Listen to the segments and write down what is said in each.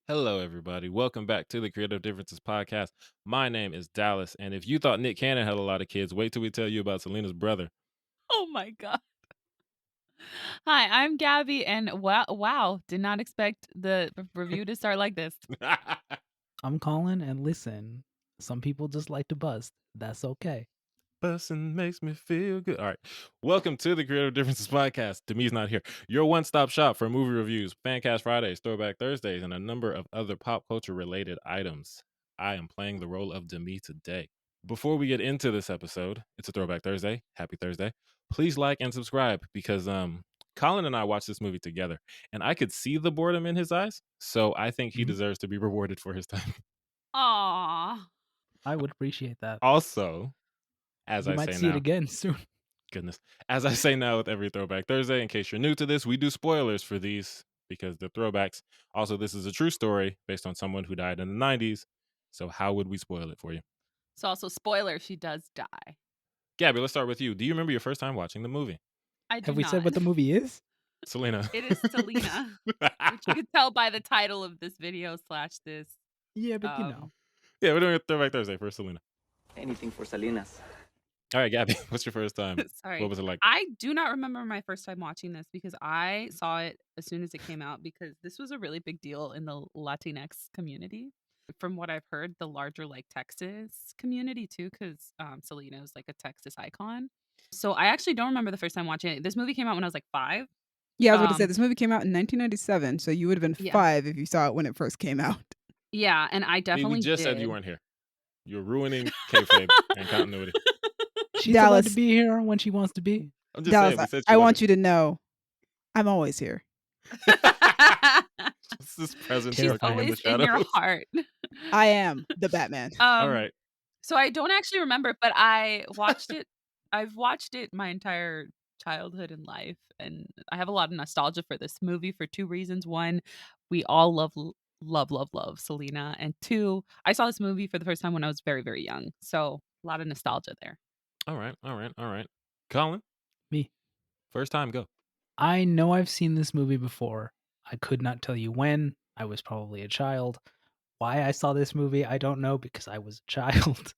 Hello, everybody. Welcome back to the Creative Differences Podcast. My name is Dallas, and if you thought Nick Cannon had a lot of kids, wait till we tell you about Selena's brother. Oh my god. Hi, I'm Gabby, and wow, did not expect the review to start like this. I'm Colin, and listen, some people just like to bust. That's okay. Bussin' makes me feel good. All right. Welcome to the Creative Differences Podcast. Demi's not here. Your one-stop shop for movie reviews, Fancast Fridays, Throwback Thursdays, and a number of other pop culture related items. I am playing the role of Demi today. Before we get into this episode, it's a Throwback Thursday. Happy Thursday. Please like and subscribe because Colin and I watched this movie together and I could see the boredom in his eyes. So I think he deserves to be rewarded for his time. Aw. I would appreciate that. Also, as You I might say see it now, again soon. goodness. As I say now with every Throwback Thursday, in case you're new to this, we do spoilers for these because they're throwbacks. Also, this is a true story based on someone who died in the 90s. So how would we spoil it for you? So also, spoiler, she does die. Gabby, let's start with you. Do you remember your first time watching the movie? I do Have we not. said what the movie is? Selena. It is Selena, which you could tell by the title of this video / this. Yeah, but you know. Yeah, we're doing a Throwback Thursday for Selena. Anything for Salinas. All right, Gabby, what's your first time? Sorry. What was it like? I do not remember my first time watching this because I saw it as soon as it came out because this was a really big deal in the Latinx community. From what I've heard, the larger like Texas community too, because Selena is like a Texas icon. So I actually don't remember the first time watching it. This movie came out when I was like 5. Yeah, I was about to say this movie came out in 1997, so you would have been Yeah. 5 if you saw it when it first came out. Yeah, and I We definitely just said you did. weren't here. You're ruining kayfabe and continuity. She's allowed Dallas. to be here when she wants to be. I'm just Dallas, saying, we said I want you to know, I'm always here. It's this presence She's lurking in the always in your shadows. heart. I am the Batman. All right. So I don't actually remember, but I watched it. I've watched it my entire childhood and life, and I have a lot of nostalgia for this movie for 2 reasons. One, we all love Selena, and 2, I saw this movie for the first time when I was very, very young. So a lot of nostalgia there. All right. Colin, Me. first time, go. I know I've seen this movie before. I could not tell you when. I was probably a child. Why I saw this movie, I don't know because I was a child.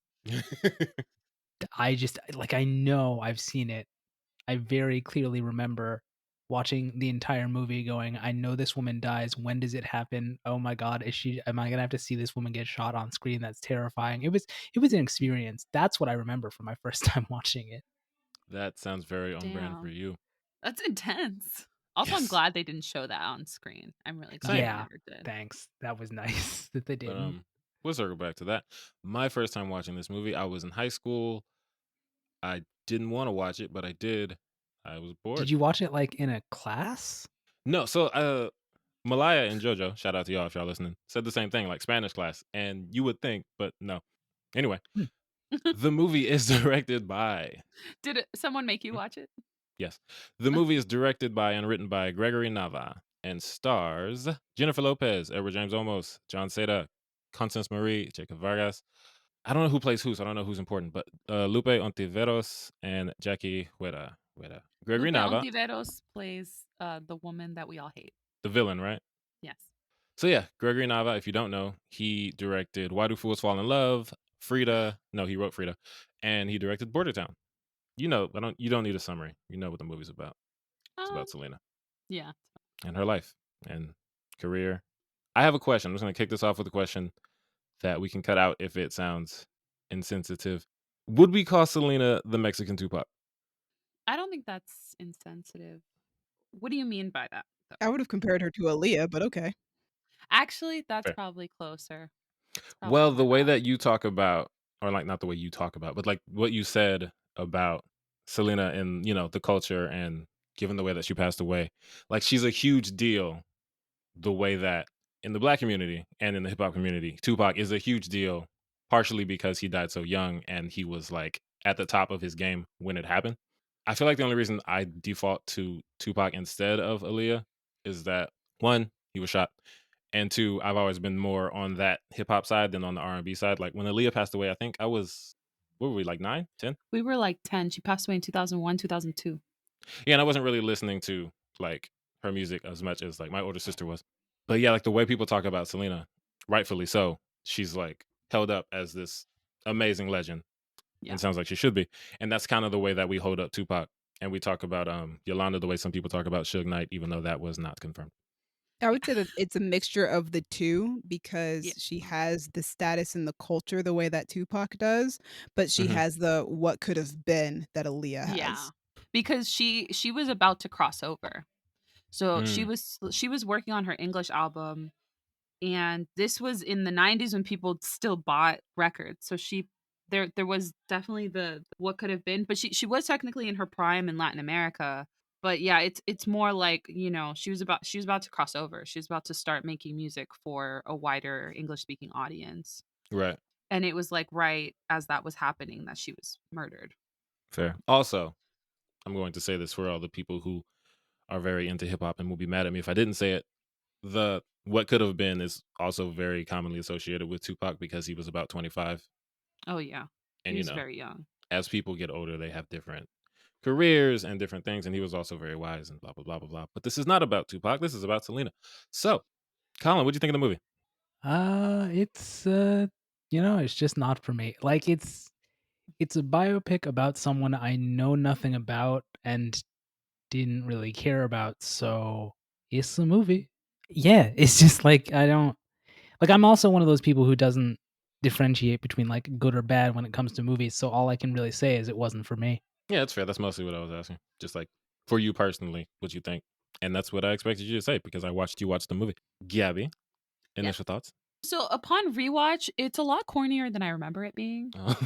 I know I've seen it. I very clearly remember watching the entire movie going, I know this woman dies. When does it happen? Oh my God, am I gonna have to see this woman get shot on screen? That's terrifying. It was an experience. That's what I remember from my first time watching it. That sounds very on brand for Damn. you. That's intense. Also, I'm Yes. glad they didn't show that on screen. I'm really glad Yeah. they never did. Thanks. That was nice that they But didn't. we'll circle back to that. My first time watching this movie, I was in high school. I didn't want to watch it, but I did. I was bored. Did you watch it like in a class? No, so Malaya and JoJo, shout out to y'all if y'all listening, said the same thing, like Spanish class. And you would think, but no. Anyway, the movie is directed by. Did someone make you watch it? Yes. The movie is directed by and written by Gregory Nava and stars Jennifer Lopez, Edward James Olmos, John Seda, Constance Marie, Jacob Vargas. I don't know who plays who, so I don't know who's important, but Lupe Ontiveros and Jackie Huera. Gregory Lupe Nava, Ontiveros plays the woman that we all hate. the villain, right? Yes. So yeah, Gregory Nava, if you don't know, he directed Why Do Fools Fall in Love, Frida. No, he wrote Frida, and he directed Border Town. You know, you don't need a summary. You know what the movie's about. It's about Selena. Yeah. And her life and career. I have a question. I'm just going to kick this off with a question that we can cut out if it sounds insensitive. Would we call Selena the Mexican Tupac? I don't think that's insensitive. What do you mean by that, though? I would have compared her to Aaliyah, but okay. Actually, that's Fair. probably closer. Well, the way that you talk about, or like not the way you talk about, but like what you said about Selena and, you know, the culture and given the way that she passed away, like she's a huge deal the way that in the Black community and in the hip hop community, Tupac is a huge deal, partially because he died so young and he was like at the top of his game when it happened. I feel like the only reason I default to Tupac instead of Aaliyah is that 1, he was shot, and 2, I've always been more on that hip hop side than on the R&B side. Like when Aaliyah passed away, I think I was, what were we, like 9, 10? We were like 10. She passed away in 2001, 2002. Yeah, and I wasn't really listening to like her music as much as like my older sister was. But yeah, like the way people talk about Selena, rightfully so, she's like held up as this amazing legend, Yeah. and sounds like she should be. And that's kind of the way that we hold up Tupac, and we talk about Yolanda the way some people talk about Suge Knight, even though that was not confirmed. I would say that it's a mixture of the 2 Yeah. because she has the status in the culture the way that Tupac does, but she Mhm. has the what could have been that Aaliyah Yeah. has. Because she was about to cross over. So Mm, she was working on her English album, and this was in the 90s when people still bought records. So there was definitely the what could have been, but she was technically in her prime in Latin America. But yeah, it's more like, she was about to cross over. She was about to start making music for a wider English speaking audience. right. And it was like right as that was happening that she was murdered. Fair. Also, I'm going to say this for all the people who are very into hip hop and will be mad at me if I didn't say it. The what could have been is also very commonly associated with Tupac because he was about 25. Oh yeah. He And, was very young. as people get older, they have different careers and different things. And he was also very wise and blah, blah, blah, blah, blah. But this is not about Tupac. This is about Selena. So, Colin, what do you think of the movie? It's it's just not for me. Like it's a biopic about someone I know nothing about and didn't really care about, so it's a movie. Yeah, it's just like I don't like I'm also one of those people who doesn't differentiate between like good or bad when it comes to movies, so all I can really say is it wasn't for me. Yeah, that's fair. That's mostly what I was asking. Just like for you personally, what you think. And that's what I expected you to say because I watched you watch the movie. Gabby, Yeah. initial thoughts? So upon rewatch, it's a lot cornier than I remember it being. Oh.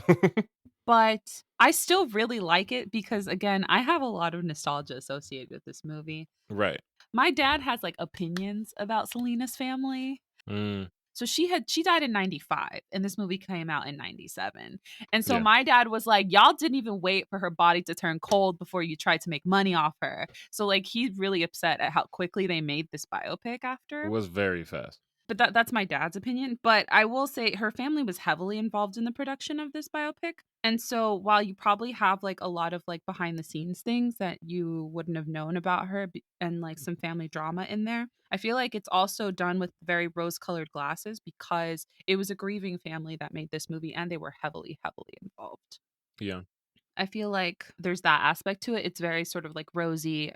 But I still really like it because, again, I have a lot of nostalgia associated with this movie. Right. My dad has like opinions about Selena's family. Mm, So she died in 95 and this movie came out in 97. And so yeah. my dad was like, y'all didn't even wait for her body to turn cold before you tried to make money off her. So like he's really upset at how quickly they made this biopic It after. was very fast. But that's my dad's opinion. But I will say her family was heavily involved in the production of this biopic. And so while you probably have like a lot of like behind the scenes things that you wouldn't have known about her and like some family drama in there, I feel like it's also done with very rose colored glasses because it was a grieving family that made this movie and they were heavily, heavily involved. Yeah. I feel like there's that aspect to it. It's very sort of like rosy,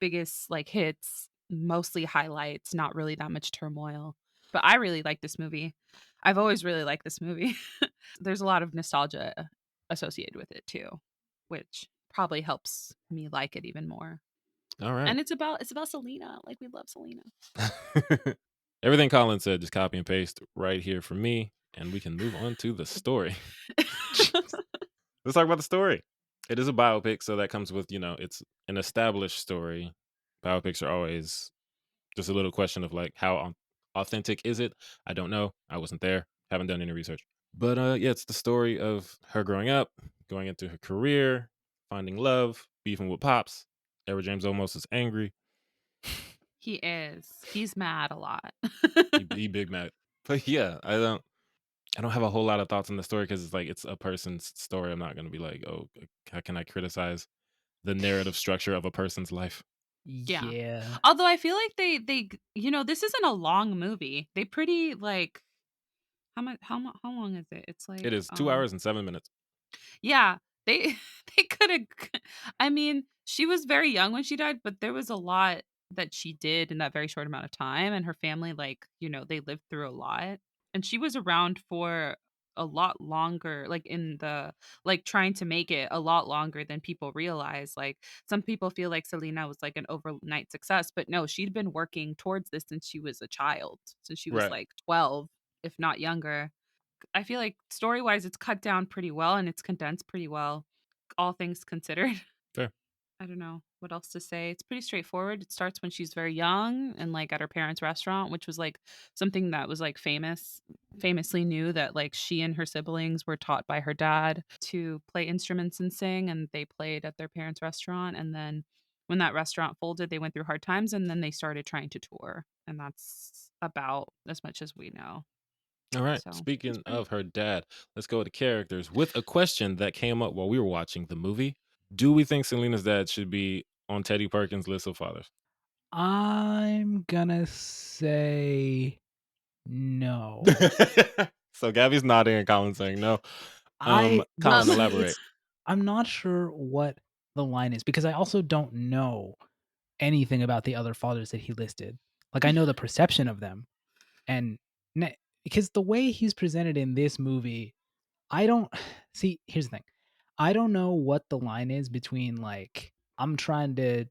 biggest like hits, mostly highlights, not really that much turmoil. But I really like this movie. I've always really liked this movie. There's a lot of nostalgia associated with it too, which probably helps me like it even more. All right. And it's about Selena. Like we love Selena. Everything Colin said, just copy and paste right here for me, and we can move on to the story. Let's talk about the story. It is a biopic, so that comes with, it's an established story. Biopics are always just a little question of like, how authentic is it? I don't know. I wasn't there. Haven't done any research. But yeah, it's the story of her growing up, going into her career, finding love, beefing with pops. Edward James Olmos is angry. He is. He's mad a lot. He big mad. But yeah, I don't have a whole lot of thoughts on the story because it's like it's a person's story. I'm not gonna be like, oh, how can I criticize the narrative structure of a person's life? Yeah. Yeah. Although I feel like they this isn't a long movie. They pretty like how long is it? It's It like is 2 hours and 7 minutes. yeah, they they could have I mean, she was very young when she died, but there was a lot that she did in that very short amount of time and her family like, they lived through a lot. And she was around for a lot longer like in the like trying to make it a lot longer than people realize. Like some people feel like Selena was like an overnight success, but no, she'd been working towards this since she was a child. Since she was Right. like 12, if not younger. I feel like story-wise, it's cut down pretty well and it's condensed pretty well, all things considered. Fair. I don't know what else to say. It's pretty straightforward. It starts when she's very young and like at her parents' restaurant, which was like something that was like famously new that like she and her siblings were taught by her dad to play instruments and sing, and they played at their parents' restaurant. And then when that restaurant folded, they went through hard times and then they started trying to tour. And that's about as much as we know. All right. So it's Speaking pretty. of her dad, let's go to characters with a question that came up while we were watching the movie. Do we think Selena's dad should be on Teddy Perkins' list of fathers? I'm gonna say no. So Gabby's nodding and Colin's saying no. Well, Colin, see, elaborate. it's I'm not sure what the line is because I also don't know anything about the other fathers that he listed. Like I know the perception of them, and because the way he's presented in this movie, I don't see. Here's the thing: I don't know what the line is between like I'm trying to,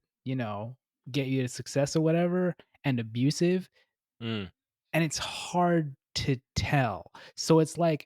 get you to success or whatever, and abusive, Mm, and it's hard to tell. So it's like,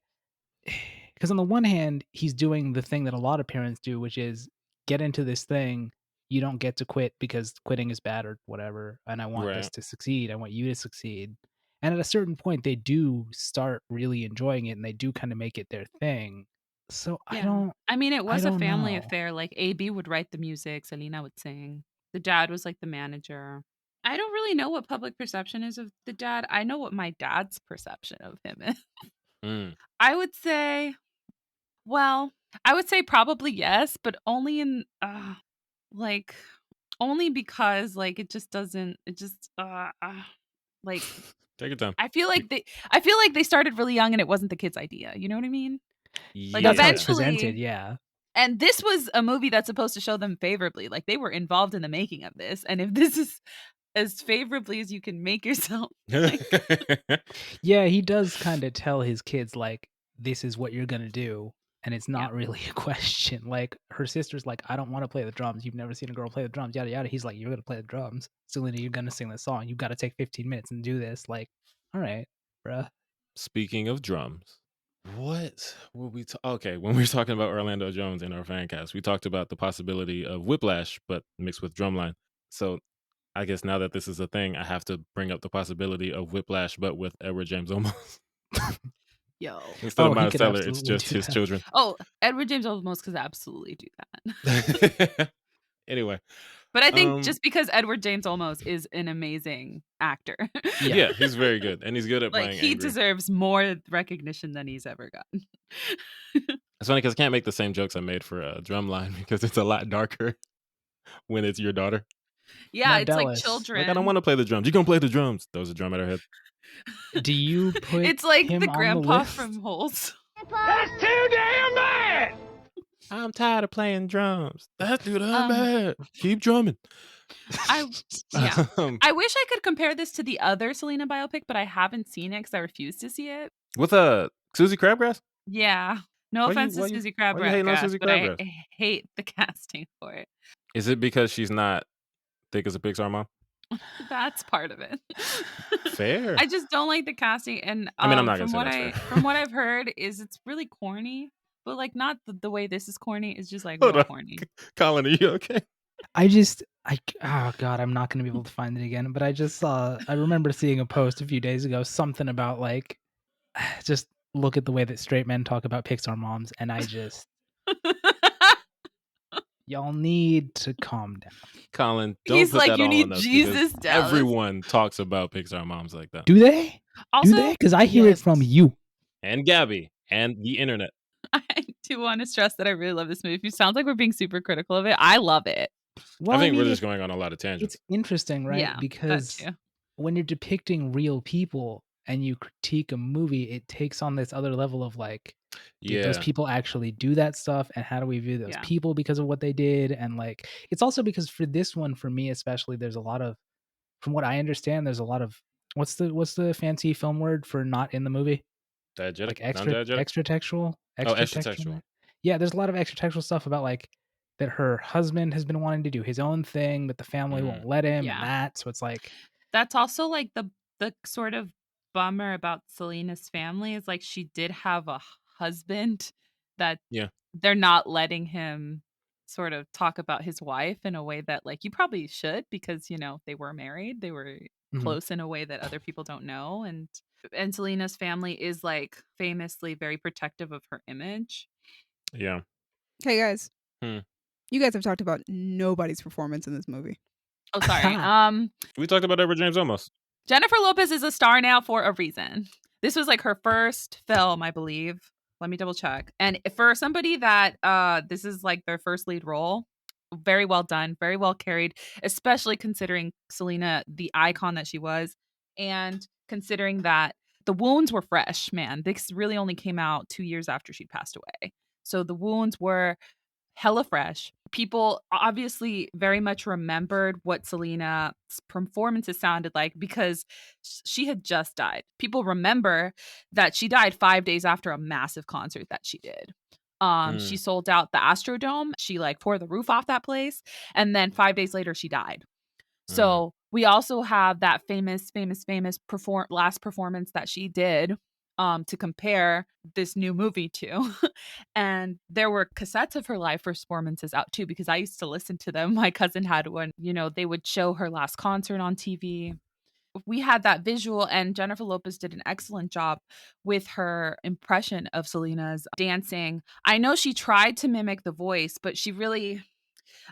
because on the one hand, he's doing the thing that a lot of parents do, which is get into this thing. You don't get to quit because quitting is bad or whatever. And I want this right. to succeed. I want you to succeed. And at a certain point, they do start really enjoying it and they do kind of make it their thing. So Yeah. I mean, it I was a don't family know. affair. Like AB would write the music, Selena would sing. The dad was like the manager. I don't really know what public perception is of the dad. I know what my dad's perception of him is. Mm. I would say, well, I would say probably yes, but only in like only because like it just doesn't it just like Take your time. I feel like they started really young and it wasn't the kid's idea. You know what I mean? Like That's how it's Yeah. presented. eventually, Yeah. and this was a movie that's supposed to show them favorably. Like they were involved in the making of this. And if this is as favorably as you can make yourself, like Yeah. He does kind of tell his kids, like, this is what you're going to do. And it's yeah. not really a question. Like, her sister's like, I don't want to play the drums. You've never seen a girl play the drums, yada, yada. He's like, you're going to play the drums. Selena, you're going to sing this song. You've got to take 15 minutes and do this. Like, all right, bruh. Speaking of drums, what were we okay, when we were talking about Orlando Jones in our fan cast, we talked about the possibility of Whiplash, but mixed with drumline. So I guess now that this is a thing, I have to bring up the possibility of Whiplash, but with Edward James Olmos. Yo. Instead of Oh, he Miles could Teller, it's absolutely just do his that. children. Oh, Edward James Olmos could absolutely do that. Anyway, But I think just because Edward James Olmos is an amazing actor, Yeah. yeah, he's very good, and he's good at like playing he angry. deserves more recognition than he's ever gotten. It's funny because I can't make the same jokes I made for Drumline because it's a lot darker when it's your daughter. Yeah, Now, it's like Dallas, Like, I don't children. want to play the drums. You gonna play the drums? Throws a drum at her head. do you put It's like the him on the grandpa list? from Holes. That's too damn bad! I'm tired of playing drums. That's too damn Um, bad. Keep drumming. Yeah. Um, I wish I could compare this to the other Selena biopic, but I haven't seen it because I refuse to see it. with Susie Crabgrass. Yeah. No Why offense to you Susie why you hating on Crabgrass, Susie but I Crabgrass? hate the casting for it. Is it because she's not thick as a Pixar mom? That's part of it. Fair. I just don't like the casting, and I mean, I'm not gonna say that's fair. from what I've heard is it's really corny, but like not the way this is corny. It's just like Hold real on. corny. Colin, are you okay? Oh God, I'm not going to be able to find it again. But I remember seeing a post a few days ago, something about like, just look at the way that straight men talk about Pixar moms. And y'all need to calm down. Colin, don't He's put like, that you all need on us Jesus, because Dallas. everyone talks about Pixar moms like that. Do they? Also, Do they? Because I hear it from yes. you. And Gabby and the internet. I do want to stress that I really love this movie. If you sound like we're being super critical of it, I love it. Well, I think we're mean, just going on a lot of tangents. it's interesting, right? Yeah, that Because too. when you're depicting real people and you critique a movie, it takes on this other level of like, did those Yeah. people actually do that stuff? And how do we view those Yeah. people because of what they did? And like, it's also because for this one, for me especially, there's a lot of, from what I understand, there's a lot of, what's the fancy film word for not in the movie? Diegetic? Like Non-diegetic? extratextual? Oh, extratextual. Yeah, there's a lot of extratextual stuff about like that her husband has been wanting to do his own thing, but the family won't let him, Yeah. and that. So it's like, That's also like the sort of bummer about Selena's family is like she did have a husband that Yeah. they're not letting him sort of talk about his wife in a way that like you probably should because you know they were married, they were Mhm. close in a way that other people don't know, and Selena's family is like famously very protective of her image. Yeah. Okay, guys. Hmm. You guys have talked about nobody's performance in this movie. Oh, sorry. We talked about Edward James Olmos. Jennifer Lopez is a star now for a reason. This was like her first film, I believe. Let me double check. And for somebody that this is like their first lead role, Very well done, very well carried, especially considering Selena, the icon that she was, and considering that the wounds were fresh, man. This really only came out 2 years after she passed away. So the wounds were hella fresh. People obviously very much remembered what Selena's performances sounded like because she had just died. People remember that she died 5 days after a massive concert that she did. She Mm, sold out the Astrodome. She like tore the roof off that place, and then 5 days later she died. mm, So we also have that famous last performance that she did to compare this new movie to. And there were cassettes of her live performances out too, because I used to listen to them. My cousin had one, they would show her last concert on TV. We had that visual, and Jennifer Lopez did an excellent job with her impression of Selena's dancing. I know she tried to mimic the voice, but she really,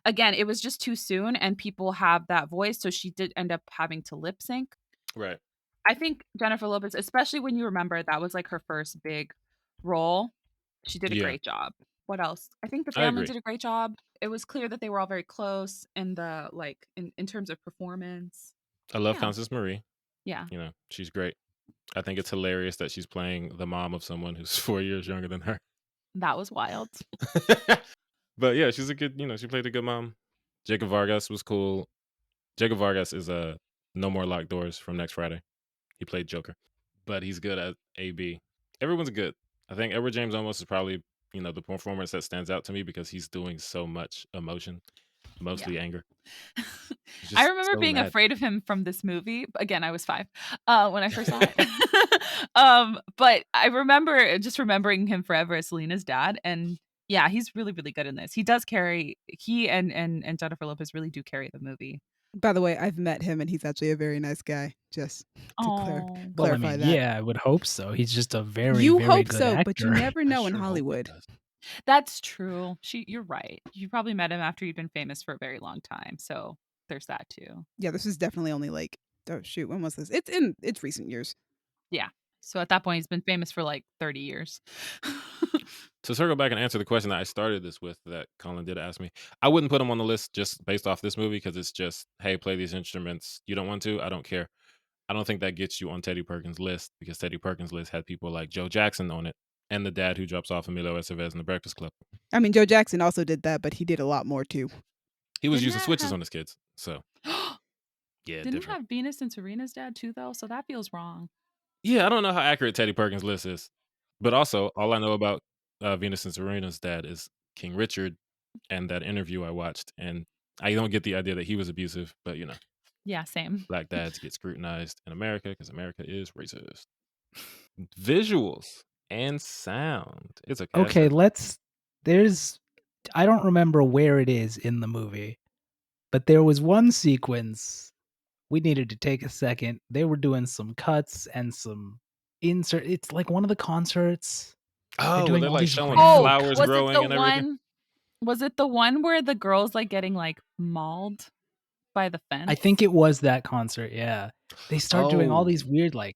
again, it was just too soon, and people have that voice, so she did end up having to lip sync. right. I think Jennifer Lopez, especially when you remember that was like her first big role, she did a Yeah, great job. What else? I think the I family agree. did a great job. It was clear that they were all very close in the like in terms of performance. I love Yeah. Constance Marie. Yeah. She's great. I think it's hilarious that she's playing the mom of someone who's 4 years younger than her. That was wild. But yeah, she's a good, she played a good mom. Jacob Vargas was cool. Jacob Vargas is No More Locked Doors from next Friday. He played Joker, but he's good at AB. Everyone's good. I think Edward James Olmos is probably, the performance that stands out to me because he's doing so much emotion, Yeah. mostly anger. He's I just remember so being mad. afraid of him from this movie. Again, I was 5 when I first saw it. But I remember just remembering him forever as Selena's dad. And yeah, he's really, really good in this. He does carry, he and Jennifer Lopez really do carry the movie. By the way, I've met him and he's actually a very nice guy. Just to Oh, Well, I clarify mean, that. yeah, I would hope so. He's just a very, You very hope good so, but you actor. never I know in sure hope he Hollywood. does. that's true. You're right. You probably met him after you'd been famous for a very long time. So there's that too. Yeah, this is definitely only like, oh shoot, when was this? It's recent years. Yeah. So at that point, he's been famous for like 30 years. To circle back and answer the question that I started this with that Colin did ask me, I wouldn't put him on the list just based off this movie because it's just, hey, play these instruments. You don't want to? I don't care. I don't think that gets you on Teddy Perkins' list because Teddy Perkins' list had people like Joe Jackson on it and the dad who drops off Emilio Estevez in The Breakfast Club. I mean, Joe Jackson also did that, but he did a lot more too. He was Didn't using that switches have- on his kids. So, yeah, Didn't different. have Venus and Serena's dad too, though, so that feels wrong. Yeah, I don't know how accurate Teddy Perkins' list is. But also, all I know about Venus and Serena's dad is King Richard and that interview I watched. And I don't get the idea that he was abusive, but Yeah, same. black dads get scrutinized in America because America is racist. Visuals and sound. It's a cast Okay, that- I don't remember where it is in the movie, but there was one sequence we needed to take a second. They were doing some cuts and some insert. It's like one of the concerts. Oh, well, doing they're all like these showing random flowers was it growing the and everything. one? Was it the one where the girls like getting like mauled by the fence? I think it was that concert. Yeah, they start doing all these Oh. weird like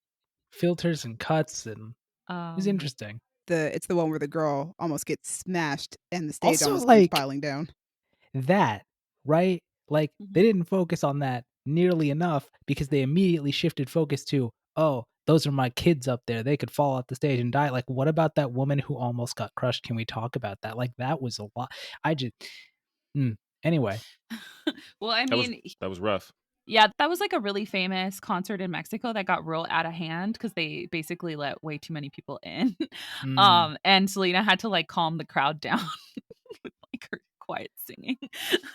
filters and cuts, and it was interesting. It's the one where the girl almost gets smashed and the stage Also, almost comes like piling down. that, right? Like they Mhm. didn't focus on that nearly enough because they immediately shifted focus to, oh, those are my kids up there. They could fall off the stage and die. Like, what about that woman who almost got crushed? Can we talk about that? Like, that was a lot. I just, anyway. Well, I mean, That was rough. yeah, that was like a really famous concert in Mexico that got real out of hand because they basically let way too many people in. And Selena had to like calm the crowd down with like her quiet singing.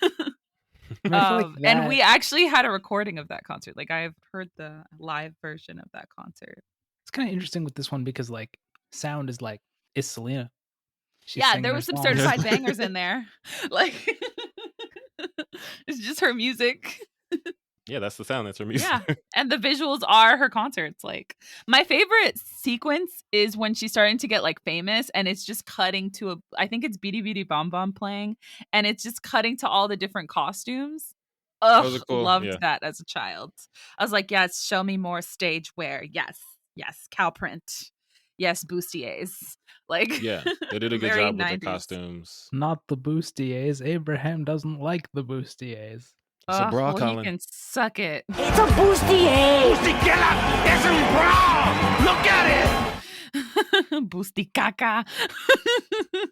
I mean, I feel like And we that- actually had a recording of that concert. Like I've heard the live version of that concert. it's kind of interesting with this one because like sound is Selena. She's Yeah, singing there her was some songs. certified bangers in there. Like it's just her music. Yeah, that's the sound. That's her music. Yeah. And the visuals are her concerts. Like my favorite sequence is when she's starting to get like famous and it's just cutting to I think it's Beady Beady Bomb Bomb playing and it's just cutting to all the different costumes. Those Ugh, are cool, loved yeah. that as a child. I was like, yes, show me more stage wear. Yes, cow print. Yes, bustiers. Like Yeah, they did a good very job with the 90s. costumes. Not the bustiers. Abraham doesn't like the bustiers. It's a bra, Well, he Colin. can suck it. It's a bustier. Bustikilla is a bra. Look at it. Boosty caca.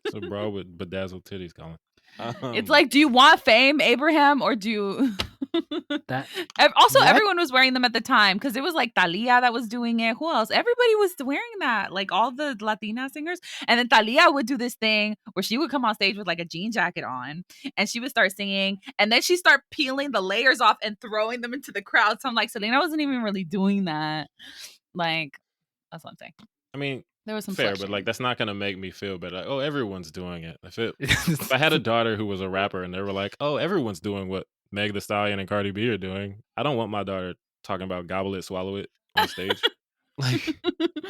It's a bra with bedazzled titties, Colin. It's like, do you want fame, Abraham, or do you... That Also, what? everyone was wearing them at the time because it was like Thalia that was doing it. Who else? Everybody was wearing that, like all the Latina singers. And then Thalia would do this thing where she would come on stage with like a jean jacket on and she would start singing. And then she start peeling the layers off and throwing them into the crowd. So I'm like, Selena wasn't even really doing that. Like, that's what I'm saying. I mean, There was some fair, slut but like shaming. that's not gonna make me feel better. Like, oh, everyone's doing it. If I had a daughter who was a rapper and they were like, oh, everyone's doing what Meg Thee Stallion and Cardi B are doing, I don't want my daughter talking about gobble it, swallow it on stage. Like,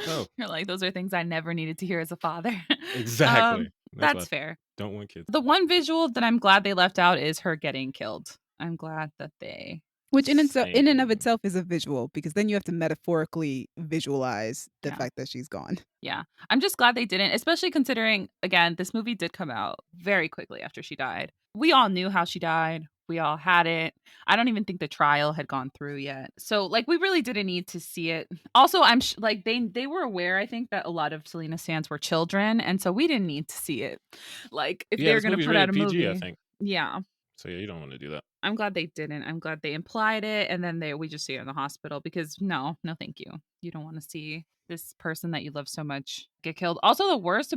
no, You're like, those are things I never needed to hear as a father. exactly. That's That's why I fair. don't want kids. The one visual that I'm glad they left out is her getting killed. I'm glad that they... Which in and of Same. itself is a visual, because then you have to metaphorically visualize the Yeah. fact that she's gone. Yeah. I'm just glad they didn't, especially considering, again, this movie did come out very quickly after she died. We all knew how she died. We all had it. I don't even think the trial had gone through yet. So, like, we really didn't need to see it. Also, I'm like, they were aware, I think, that a lot of Selena stans were children. And so we didn't need to see it. Like, if Yeah, they were this going to movie's put out a rated movie. PG, I think. Yeah. So yeah, you don't want to do that. I'm glad they didn't. I'm glad they implied it, and then we just see it in the hospital because no, thank you. You don't want to see this person that you love so much get killed. Also, the worst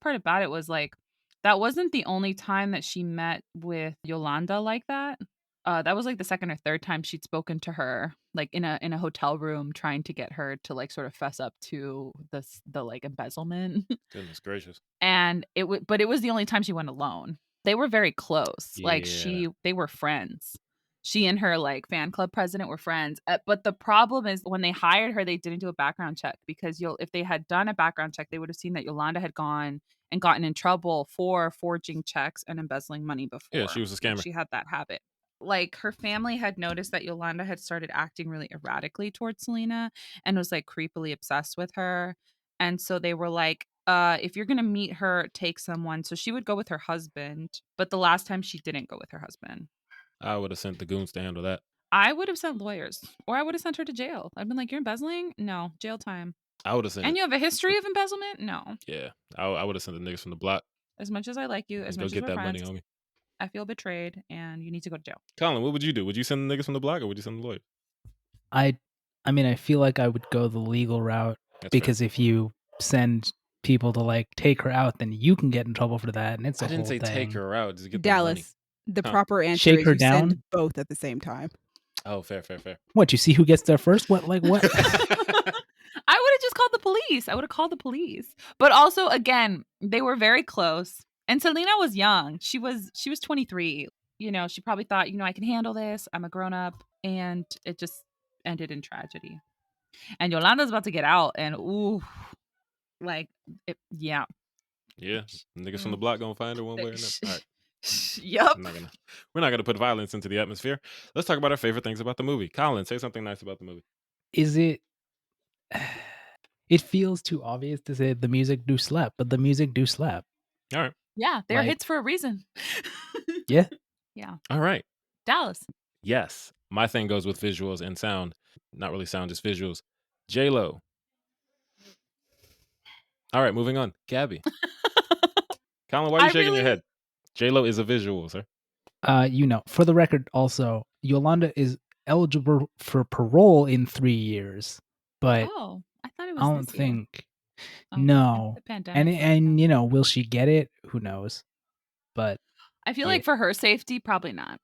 part about it was like that wasn't the only time that she met with Yolanda like that. That was like the second or third time she'd spoken to her, like in a hotel room, trying to get her to like sort of fess up to the like embezzlement. Goodness gracious. And but it was the only time she went alone. They were very close. Like Yeah. they were friends. She and her like fan club president were friends. But the problem is when they hired her, they didn't do a background check because if they had done a background check, they would have seen that Yolanda had gone and gotten in trouble for forging checks and embezzling money before. Yeah, she was a scammer. She had that habit. Like her family had noticed that Yolanda had started acting really erratically towards Selena and was like creepily obsessed with her. And so they were like, if you're gonna meet her, take someone. So she would go with her husband, but the last time she didn't go with her husband. I would have sent the goons to handle that. I would have sent lawyers, or I would have sent her to jail. I'd been like, "You're embezzling? No, jail time." I would have sent. And you have a history of embezzlement? No. Yeah, I would have sent the niggas from the block. As much as I like you, as Go much as get we're that friends, money, homie. I feel betrayed, and you need to go to jail. Colin, what would you do? Would you send the niggas from the block or would you send the lawyer? I mean, I feel like I would go the legal route That's because if you send people to like take her out, then you can get in trouble for that, and it's a I didn't whole say thing. take her out. Just get the money. Dallas, the Huh. proper answer Shake is her you send down? both at the same time. Oh, fair. What, you see who gets there first? What, like what? I would have just called the police. I would have called the police. But also, again, they were very close. And Selena was young. She was 23. You know, she probably thought, I can handle this. I'm a grown up. And it just ended in tragedy. And Yolanda's about to get out. And ooh, like, yeah. Yeah, niggas from the block gonna find her one way or another. All right. Yup. We're not gonna put violence into the atmosphere. Let's talk about our favorite things about the movie. Colin, say something nice about the movie. Is it? It feels too obvious to say the music do slap, but the music do slap. All right. Yeah, they're Like- hits for a reason. Yeah. Yeah. All right. Dallas. Yes, my thing goes with visuals and sound. Not really sound, just visuals. J-Lo. All right, moving on. Gabby. Colin, why are you shaking your head? J-Lo is a visual, sir. For the record, also, Yolanda is eligible for parole in 3 years, but Oh, I thought it was I don't this year. think. Oh, No, the pandemic. and will she get it? Who knows? But I feel yeah. like for her safety, probably not.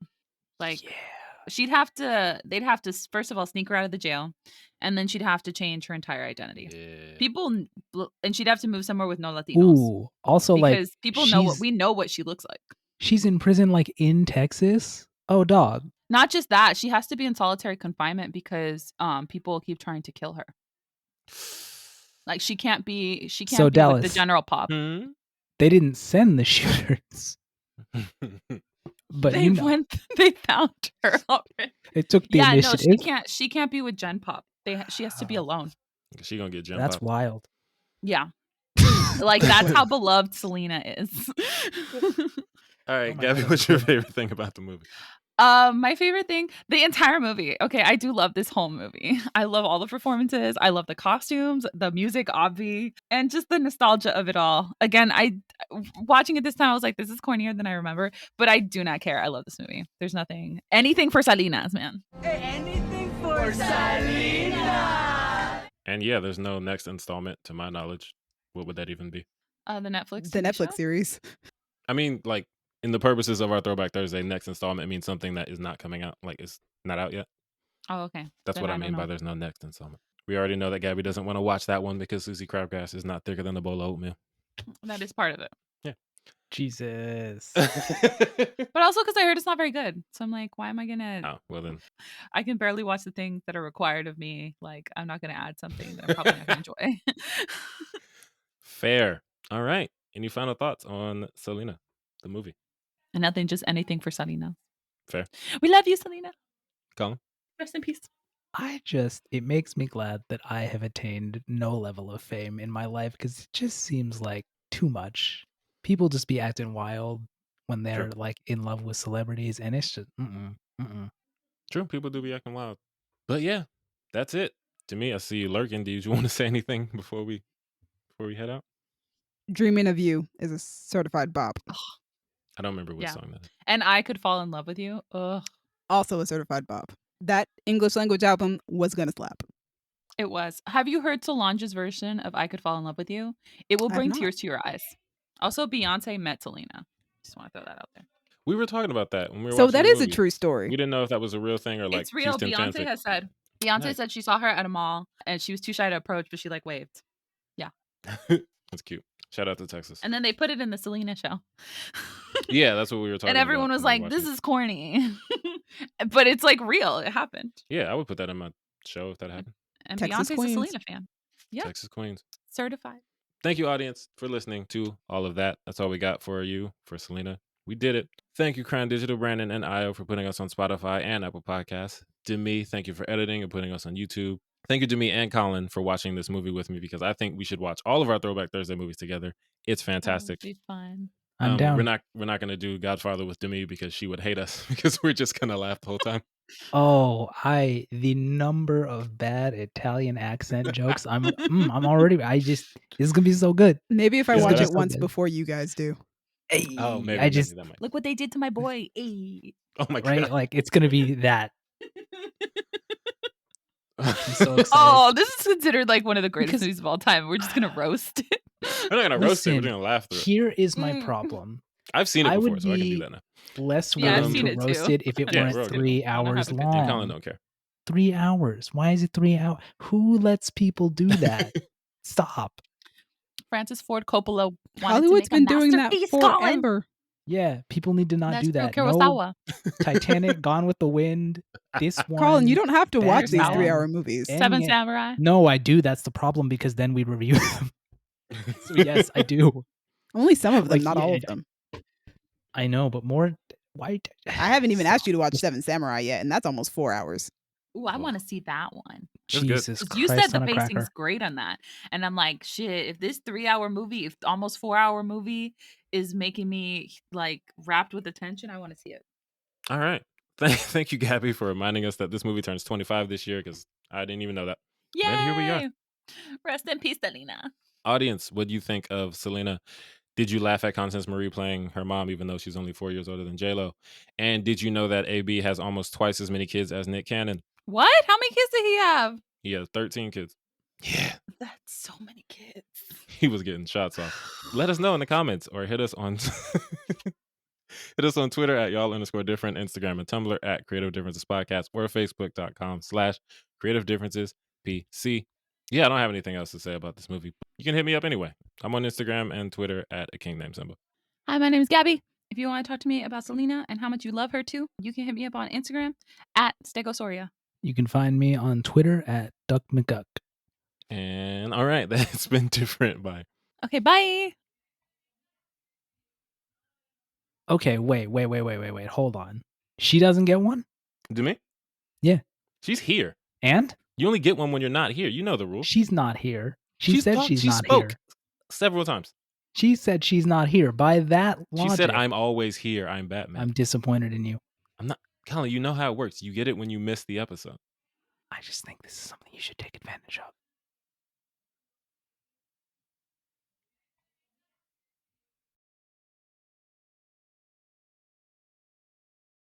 Like, yeah, they'd have to, first of all, sneak her out of the jail, and then she'd have to change her entire identity. Yeah. And she'd have to move somewhere with no Latinos. Ooh, also because like people know we know what she looks like. she's in prison, like in Texas. Oh, dog. Not just that, she has to be in solitary confinement because people keep trying to kill her. Like she can't be So, with Dallas. the general pop. They didn't send the shooters, but They found her already. it took the initiative. No, she can't be with Gen Pop. She has to be alone. She gonna get jumped That's up. wild. Yeah. Like, that's how beloved Selena is. All right, Oh my Gabby, God, what's your that's favorite thing about the movie? My favorite thing, the entire movie. Okay, I do love this whole movie. I love all the performances. I love the costumes, the music, obvi, and just the nostalgia of it all. Again, watching it this time, I was like, this is cornier than I remember, but I do not care. I love this movie. There's anything for Salinas, man. Anything for Selena. And yeah, there's no next installment to my knowledge. What would that even be? The Netflix The TV show? Netflix series. I mean, like, in the purposes of our Throwback Thursday, next installment means something that is not coming out, like it's not out yet. Oh, okay. That's Then what I don't mean by know. there's no next installment. We already know that Gabby doesn't want to watch that one because Susie Crabgrass is not thicker than a bowl of oatmeal. That is part of it. Jesus. But also because I heard it's not very good. So I'm like, why am I gonna? Oh, well then. I can barely watch the things that are required of me. Like, I'm not gonna add something that I'm probably not gonna enjoy. Fair. All right. Any final thoughts on Selena, the movie? And nothing, just anything for Selena. Fair. We love you, Selena. Colin? Rest in peace. It makes me glad that I have attained no level of fame in my life because it just seems like too much. People just be acting wild when they're like in love with celebrities, and it's just True. People do be acting wild. But yeah, that's it. To me, I see you lurking. Do you want to say anything before we head out? Dreaming of You is a certified bop. I don't remember which Yeah. song that is. And I Could Fall in Love with You. Ugh. Also a certified bop. That English language album was gonna slap. It was. Have you heard Solange's version of I Could Fall in Love with You? It will I have bring not. tears to your eyes. Also, Beyonce Met Selena. Just want to throw that out there. We were talking about that when we were So watching that the is a movie. true We story. didn't know if that was a real thing or like It's real. Houston Beyonce fanfic. has said. Nice. Said she saw her at a mall and she was too shy to approach, but she like waved. That's cute. Shout out to Texas. And then they put it in the Selena show. Yeah, that's what we were talking And about. everyone was when we like, were this watching is corny. But it's like real. It happened. it. Yeah, I would put that in my show if that happened. And Texas Beyonce's Queens. a Selena fan. Yep. Texas Queens. Certified. Thank you, audience, for listening to all of that. That's all we got for you, for Selena. We did it. Thank you, Crown Digital, Brandon, and Io for putting us on Spotify and Apple Podcasts. Demi, thank you for editing and putting us on YouTube. Thank you, Demi and Colin, for watching this movie with me because I think we should watch all of our Throwback Thursday movies together. It's fantastic. That'll be fun. I'm down. We're not going to do Godfather with Demi because she would hate us because we're just going to laugh the whole time. Oh, the number of bad Italian accent jokes. I'm already. This is gonna be so good. Maybe if I Yeah, watch that's it once so good. before you guys do. Hey, Oh, maybe. I just that might. Look what they did to my boy. Ay. Oh my right God. like it's gonna be that. I'm so excited. Oh, this is considered like one of the greatest Because- movies of all time. We're just gonna roast it. We're not going to roast it. We're Listen, going to laugh through it. Here is my Mm. problem. I've seen it I before, would so I can do be that now. less Yeah, I've willing seen to it roast too. it if it Yeah, weren't we're okay. 3 I don't have hours to pick it. And Colin long. don't care. 3 hours. Why is it 3 hours? Who lets people do that? Stop. Francis Ford Coppola wanted Hollywood's to make been a doing that masterpiece, Colin. forever. Yeah, people need to not That's do true. that. No Kurosawa. Titanic, Gone with the Wind. This one. Colin, you don't have to watch these Batman. 3-hour movies. And Seven yeah. Samurai. No, I do. That's the problem because then we review them. So yes, I do. Only some of them, Like, not yeah, all of them. I know, but more. Why? I haven't even asked you to watch Seven Samurai yet, and that's almost 4 hours. Ooh, I want to see that one. That's good. Jesus 'Cause Christ you said the on a pacing's cracker. great on that. And I'm like, shit, if this 3-hour movie, if almost 4-hour movie is making me like wrapped with attention, I want to see it. All right. Thank you, Gabby, for reminding us that this movie turns 25 this year because I didn't even know that. Yay! And here we are. Rest in peace, Selena. Audience, what do you think of Selena? Did you laugh at Constance Marie playing her mom, even though she's only 4 years older than J-Lo? And did you know that AB has almost twice as many kids as Nick Cannon? What? How many kids did he have? He has 13 kids. Yeah, That's so many kids. he was getting shots off. Let us know in the comments or hit us on Twitter at y'all_different, Instagram and Tumblr at Creative Differences Podcast, or Facebook.com/Creative Differences PC. Yeah, I don't have anything else to say about this movie. You can hit me up anyway. I'm on Instagram and Twitter at a king named Simba. Hi, my name is Gabby. If you want to talk to me about Selena and how much you love her too, you can hit me up on Instagram at Stegosoria. You can find me on Twitter at Duck McGuck. And all right, that's been different. Bye. Okay, bye. Okay, wait. Hold on. She doesn't get one? Do me? Yeah. She's here. And You only get one when you're not here. You know the rule. she's not here. She said she's She not spoke here. several times. She said she's not here. By that She logic, said, "I'm always here. I'm Batman." I'm disappointed in you. I'm not, Colin. You know how it works. You get it when you miss the episode. I just think this is something you should take advantage of.